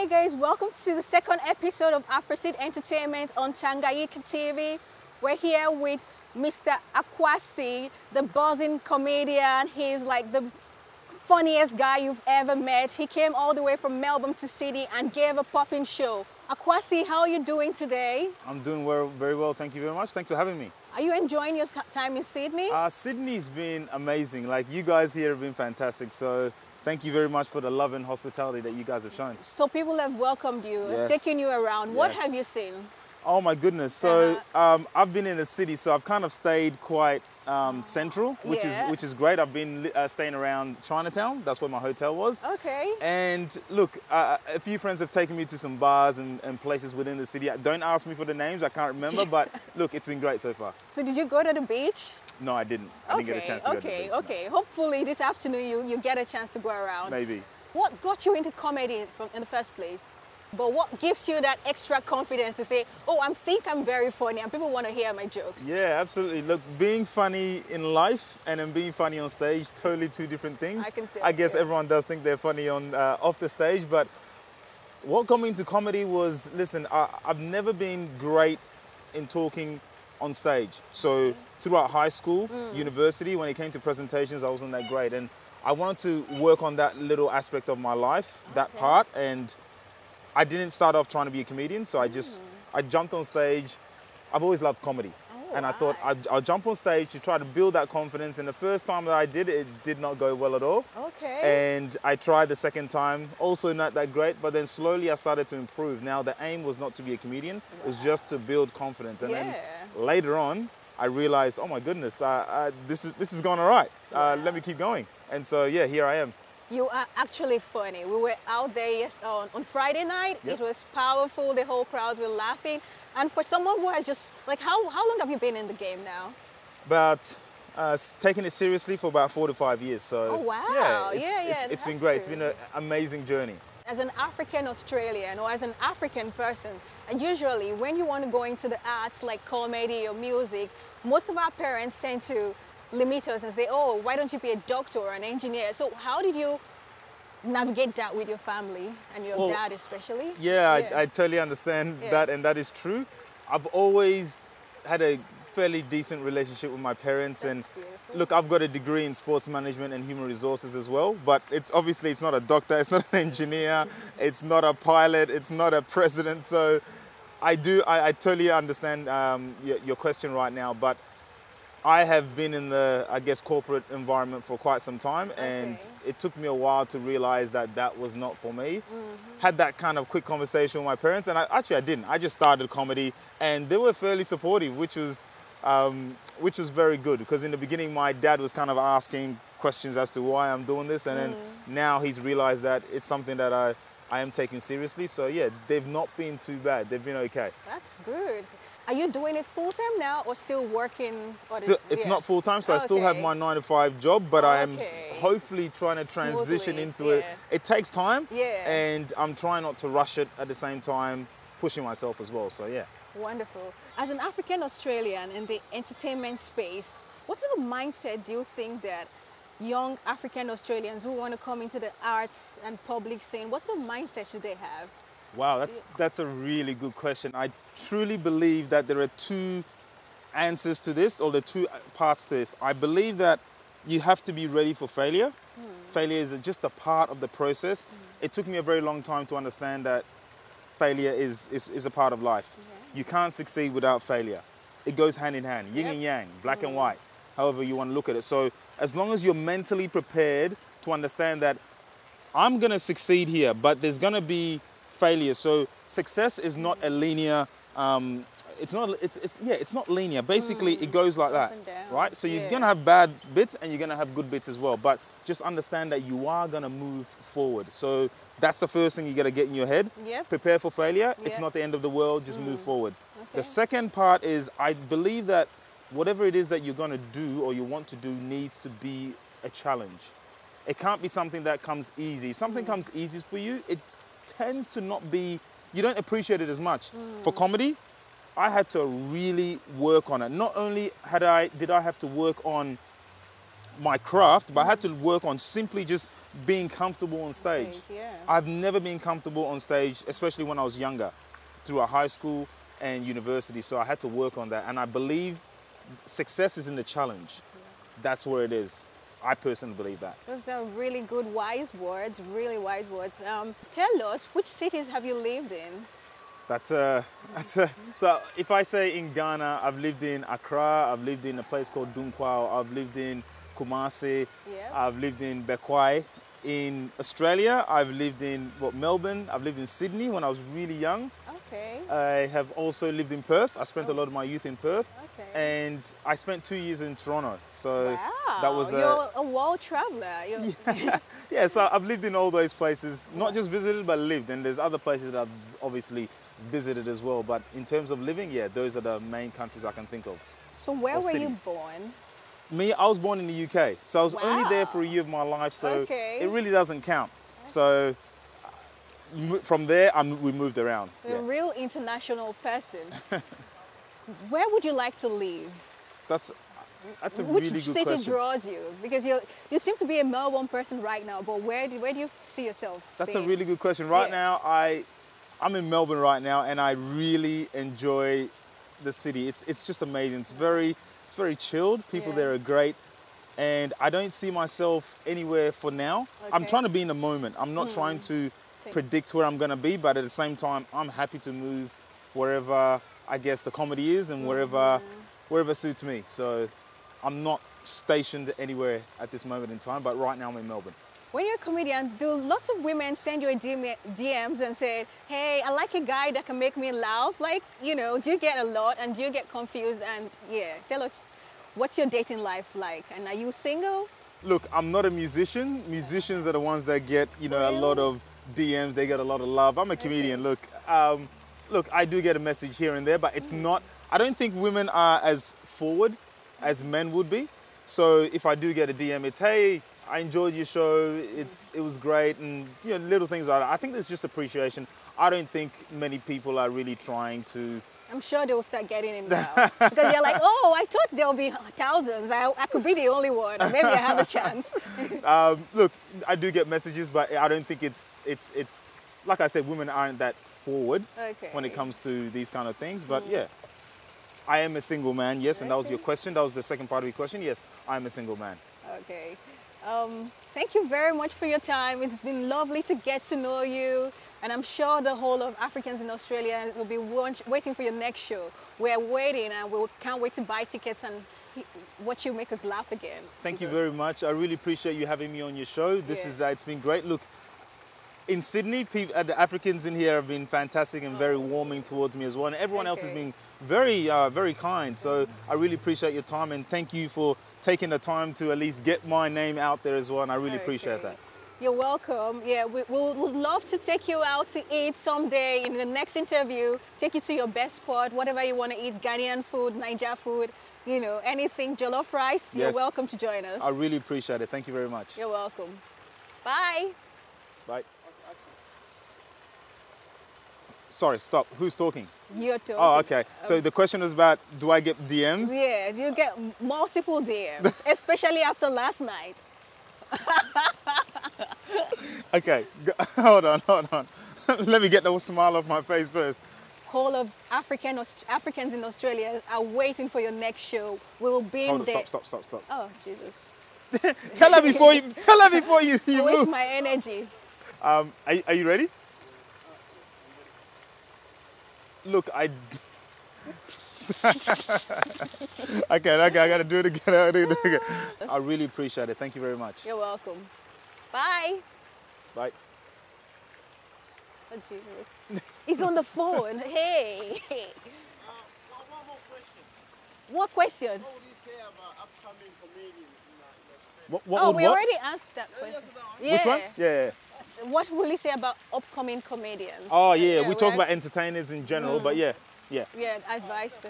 Hey guys, welcome to the second episode of Afro Entertainment on Tanganyika TV. We're here with Mr. Akwasi, the buzzing comedian. He's like the funniest guy you've ever met. He came all the way from Melbourne to Sydney and gave a popping show. Akwasi, how are you doing today? I'm doing well, very well. Thank you very much. Thanks for having me. Are you enjoying your time in Sydney? Sydney's been amazing. Like, you guys here have been fantastic. So thank you very much for the love and hospitality that you guys have shown. So people have welcomed you, Yes. taken you around. What Yes. have you seen? Oh my goodness. So I've been in the city, so I've kind of stayed quite central, which Yeah. is great. I've been staying around Chinatown. That's where my hotel was. Okay. And look, a few friends have taken me to some bars and places within the city. Don't ask me for the names, I can't remember, but look, it's been great so far. So did you go to the beach? No, I didn't. I didn't get a chance to go to the beach. Okay. Hopefully this afternoon you get a chance to go around. Maybe. What got you into comedy in the first place? But what gives you that extra confidence to say, oh, I think I'm very funny and people want to hear my jokes? Yeah, absolutely. Look, being funny in life and then being funny on stage, totally two different things. I can tell, I guess yeah. everyone does think they're funny on off the stage, but what got me into comedy was, listen, I've never been great in talking on stage. So throughout high school, university, when it came to presentations, I wasn't that great. And I wanted to work on that little aspect of my life, that part, and I didn't start off trying to be a comedian, so I jumped on stage. I've always loved comedy. And I thought I'll jump on stage to try to build that confidence. And the first time that I did it, it did not go well at all. Okay. And I tried the second time, also not that great, but then slowly I started to improve. Now the aim was not to be a comedian, it was just to build confidence. And then later on, I realized, oh my goodness, this is going all right. Let me keep going. And so yeah, here I am. You are actually funny. We were out there on Friday night. Yep. It was powerful. The whole crowd were laughing. And for someone who has just, like, how long have you been in the game now? About taking it seriously for about 4 to 5 years. So Oh, wow. it's been great. It's been an amazing journey. As an African Australian or as an African person, and usually when you want to go into the arts like comedy or music, most of our parents tend to limit us and say, oh, why don't you be a doctor or an engineer? So how did you navigate that with your family and your dad especially? Yeah, I totally understand that, and that is true. I've always had a fairly decent relationship with my parents. That's and beautiful. look, I've got a degree in sports management and human resources as well, but it's not a doctor, it's not an engineer, it's not a pilot, it's not a president. So I totally understand your question right now, but I have been in the, I guess, corporate environment for quite some time, and it took me a while to realize that that was not for me. Had that kind of quick conversation with my parents, and I didn't. I just started comedy, and they were fairly supportive, which was very good, because in the beginning my dad was kind of asking questions as to why I'm doing this, and then now he's realized that it's something that I am taking seriously. So yeah, they've not been too bad. They've been okay. That's good. Are you doing it full-time now or still working? It's not full-time, so I still have my 9 to 5 job, but I am hopefully trying to transition into it. It takes time, and I'm trying not to rush it at the same time, pushing myself as well, so yeah. Wonderful. As an African Australian in the entertainment space, what sort of mindset do you think that young African Australians who want to come into the arts and public scene, what sort of mindset should they have? Wow, that's a really good question. I truly believe that there are two answers to this, or the two parts to this. I believe that you have to be ready for failure. Failure is just a part of the process. It took me a very long time to understand that failure is a part of life. You can't succeed without failure. It goes hand in hand, yin and yang, black and white, however you want to look at it. So as long as you're mentally prepared to understand that I'm going to succeed here, but there's going to be failure. So success is not a linear, it's not linear. Basically, it goes like that, right? So you're gonna have bad bits and you're gonna have good bits as well, but just understand that you are gonna move forward. So that's the first thing you gotta get in your head. Prepare for failure. It's not the end of the world, just move forward. The second part is, I believe that whatever it is that you're gonna do or you want to do needs to be a challenge. It can't be something that comes easy. If something comes easy for you, it tends to not be, you don't appreciate it as much. For comedy, I had to really work on it. Not only did I have to work on my craft, but I had to work on simply just being comfortable on stage. Yeah. I've never been comfortable on stage, especially when I was younger, through a high school and university. So I had to work on that. And I believe success is in the challenge. That's where it is. I personally believe that. Those are really good, wise words, really wise words. Tell us, which cities have you lived in? So if I say in Ghana, I've lived in Accra, I've lived in a place called Dunkwao, I've lived in Kumasi, Yeah. I've lived in Bekwai. In Australia, I've lived in Melbourne, I've lived in Sydney when I was really young. Okay. I have also lived in Perth. I spent a lot of my youth in Perth. Okay. And I spent 2 years in Toronto. So Wow. that was You're a world traveler. yeah, so I've lived in all those places, not just visited, but lived. And there's other places that I've obviously visited as well. But in terms of living, yeah, those are the main countries I can think of. So where were you cities. born? Me, I was born in the UK. So I was only there for a year of my life. So Okay. it really doesn't count. So from there, we moved around. You're a real international person. Where would you like to live? That's a Which really good city question. draws you? Because you seem to be a Melbourne person right now, but where do you see yourself That's being? a really good question. Right Yeah. now, I'm in Melbourne right now, and I really enjoy the city. It's just amazing. It's very chilled. People Yeah. there are great, and I don't see myself anywhere for now. I'm Okay. trying to be in the moment. I'm not trying to predict where I'm going to be, but at the same time, I'm happy to move wherever I guess the comedy is and wherever suits me. So I'm not stationed anywhere at this moment in time, but right now I'm in Melbourne. When you're a comedian, do lots of women send you a DMs and say, hey, I like a guy that can make me laugh? Like, do you get a lot and do you get confused? And yeah, tell us, what's your dating life like? And are you single? Look, I'm not a musician. Musicians are the ones that get, a lot of DMs. They get a lot of love. I'm a comedian. Look, I do get a message here and there, but it's not. I don't think women are as forward as men would be. So if I do get a DM, it's hey, I enjoyed your show. It was great, and little things like that. I think there's just appreciation. I don't think many people are really trying to. I'm sure they'll start getting it now. Because you're like, oh, I thought there'll be thousands. I could be the only one. Maybe I have a chance. Look, I do get messages, but I don't think it's like I said, women aren't that forward when it comes to these kind of things. But yeah, I am a single man, yes, and that was your question. That was the second part of your question. Yes, I'm a single man. Okay. Thank you very much for your time. It's been lovely to get to know you. And I'm sure the whole of Africans in Australia will be waiting for your next show. We're waiting and we can't wait to buy tickets and watch you make us laugh again. Thank you very much. I really appreciate you having me on your show. It's been great. Look, in Sydney, the Africans in here have been fantastic and very warming towards me as well. And everyone else has been very, very kind. So I really appreciate your time and thank you for taking the time to at least get my name out there as well. And I really appreciate that. You're welcome. Yeah, we would love to take you out to eat someday in the next interview, take you to your best spot, whatever you want to eat, Ghanaian food, Niger food, anything, jollof rice. Yes. You're welcome to join us. I really appreciate it. Thank you very much. You're welcome. Bye. Bye. Sorry, stop. Who's talking? You're talking. Oh, okay. So the question was about, do I get DMs? Yeah, you get multiple DMs, especially after last night. Okay, hold on. Let me get the smile off my face first. Whole of Africans in Australia are waiting for your next show. We will be in there. Stop. Oh, Jesus. Tell her before you I waste move. my energy. Are you ready? Look, okay, I gotta do it again. I really appreciate it. Thank you very much. You're welcome. Bye. Bye. Oh, Jesus. He's on the phone. Hey. One more question. What question? What would you say about upcoming comedians in Australia? What, we already asked that question. Yeah. Which one? Yeah. What will you say about upcoming comedians? Oh, yeah. We talk about entertainers in general, but yeah. Yeah, advice.